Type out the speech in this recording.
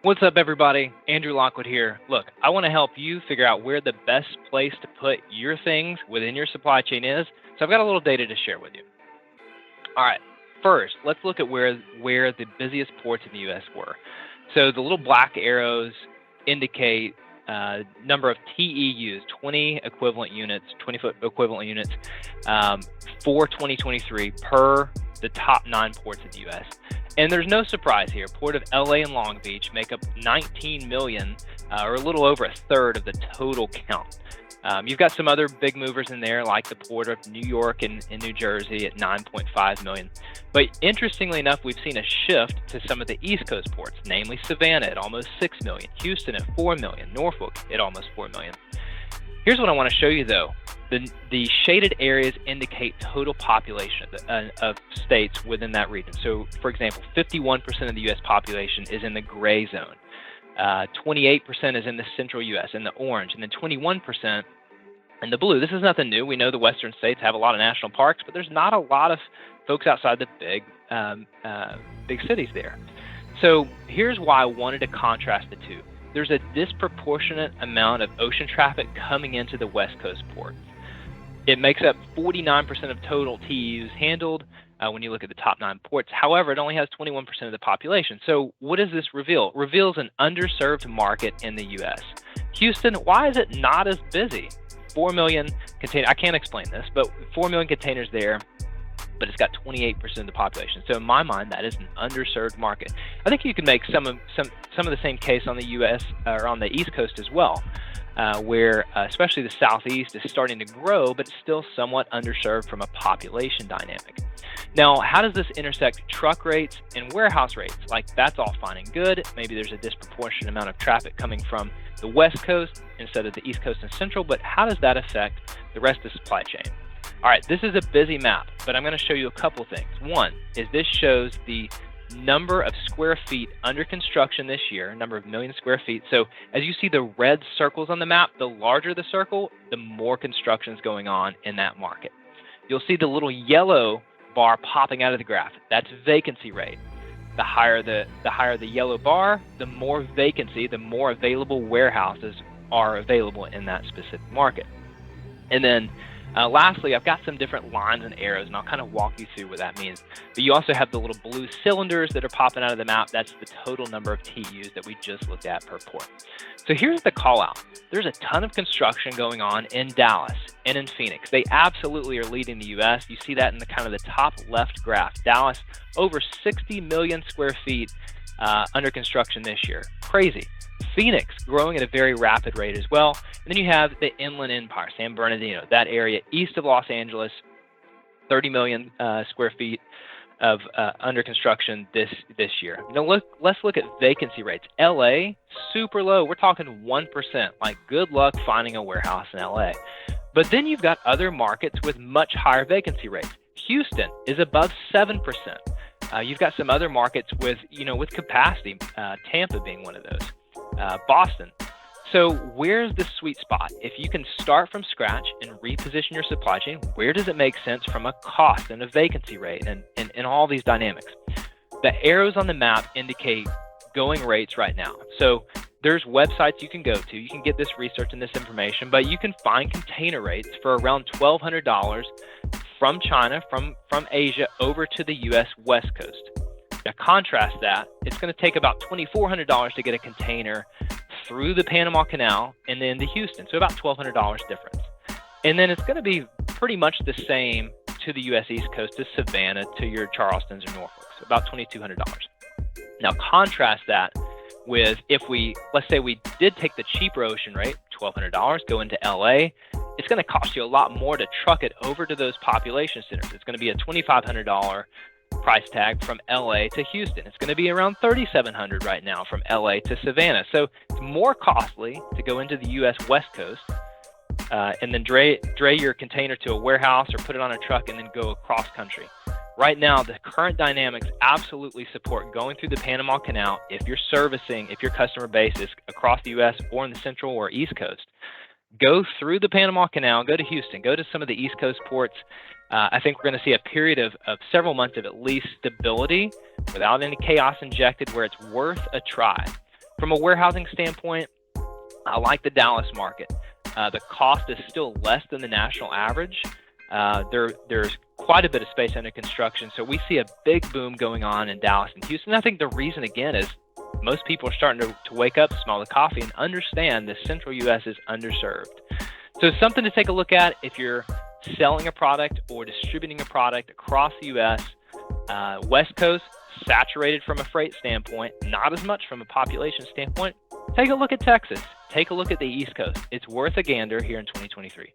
What's up, everybody? Andrew Lockwood here. Look, I want to help you figure out where the best place to put your things within your supply chain is. So I've got a little data to share with you. All right, first, let's look at where the busiest ports in the U.S. were. So the little black arrows indicate number of TEUs, 20 equivalent units, 20-foot equivalent units for 2023 per the top 9 ports in the U.S. And there's no surprise here. Port of LA and Long Beach make up 19 million, or a little over a third of the total count. You've got some other big movers in there, like the Port of New York and New Jersey at 9.5 million. But interestingly enough, we've seen a shift to some of the East Coast ports, namely Savannah at almost 6 million, Houston at 4 million, Norfolk at almost 4 million. Here's what I want to show you, though. The shaded areas indicate total population of states within that region. So, for example, 51% of the U.S. population is in the gray zone. 28% is in the central U.S. in the orange, and then 21% in the blue. This is nothing new. We know the western states have a lot of national parks, but there's not a lot of folks outside the big cities there. So here's why I wanted to contrast the two. There's a disproportionate amount of ocean traffic coming into the West Coast ports. It makes up 49% of total TEUs handled when you look at the top 9 ports. However, it only has 21% of the population. So what does this reveal? It reveals an underserved market in the U.S. Houston, why is it not as busy? 4 million containers. I can't explain this, but 4 million containers there, but it's got 28% of the population. So in my mind, that is an underserved market. I think you can make some of the same case on the U.S. or on the East Coast as well, where especially the Southeast is starting to grow, but it's still somewhat underserved from a population dynamic. Now, how does this intersect truck rates and warehouse rates? Like, that's all fine and good. Maybe there's a disproportionate amount of traffic coming from the West Coast instead of the East Coast and Central, but how does that affect the rest of the supply chain? All right, this is a busy map, but I'm going to show you a couple things. One is this shows the number of square feet under construction this year, number of million square feet. So as you see the red circles on the map, the larger the circle, the more construction is going on in that market. You'll see the little yellow bar popping out of the graph. That's vacancy rate. The higher the yellow bar, the more vacancy, the more available warehouses are available in that specific market. And then lastly, I've got some different lines and arrows, and I'll kind of walk you through what that means. But you also have the little blue cylinders that are popping out of the map. That's the total number of TEUs that we just looked at per port. So here's the call out. There's a ton of construction going on in Dallas and in Phoenix. They absolutely are leading the U.S. You see that in the kind of the top left graph. Dallas, over 60 million square feet under construction this year. Crazy. Phoenix growing at a very rapid rate as well. And then you have the Inland Empire, San Bernardino, that area east of Los Angeles, 30 million square feet of under construction this year. Now let's look at vacancy rates. LA, super low. We're talking 1%. Like, good luck finding a warehouse in LA. But then you've got other markets with much higher vacancy rates. Houston is above 7%. You've got some other markets with capacity, Tampa being one of those. Boston. So where's the sweet spot? If you can start from scratch and reposition your supply chain, where does it make sense from a cost and a vacancy rate and all these dynamics? The arrows on the map indicate going rates right now. So there's websites you can go to. You can get this research and this information, but you can find container rates for around $1,200 from China, from Asia over to the U.S. West Coast. Now contrast that, it's going to take about $2,400 to get a container through the Panama Canal and then to Houston, so about $1,200 difference. And then it's going to be pretty much the same to the U.S. East Coast, to Savannah, to your Charlestons or Norfolks, so about $2,200. Now contrast that with let's say we did take the cheaper ocean rate, $1,200, go into LA, it's going to cost you a lot more to truck it over to those population centers. It's going to be a $2,500 price tag from LA to Houston. It's going to be around $3,700 right now from LA to Savannah. So it's more costly to go into the U.S. West Coast and then dray your container to a warehouse or put it on a truck and then go across country. Right now, the current dynamics absolutely support going through the Panama Canal if your customer base is across the U.S. or in the Central or East Coast. Go through the Panama Canal, go to Houston, go to some of the East Coast ports. I think we're going to see a period of several months of at least stability without any chaos injected, where it's worth a try. From a warehousing standpoint, I like the Dallas market. The cost is still less than the national average. There's quite a bit of space under construction, so we see a big boom going on in Dallas and Houston. I think the reason, again, is most people are starting to wake up, smell the coffee, and understand the central U.S. is underserved. So it's something to take a look at if you're selling a product or distributing a product across the U.S. West Coast, saturated from a freight standpoint, not as much from a population standpoint. Take a look at Texas. Take a look at the East Coast. It's worth a gander here in 2023.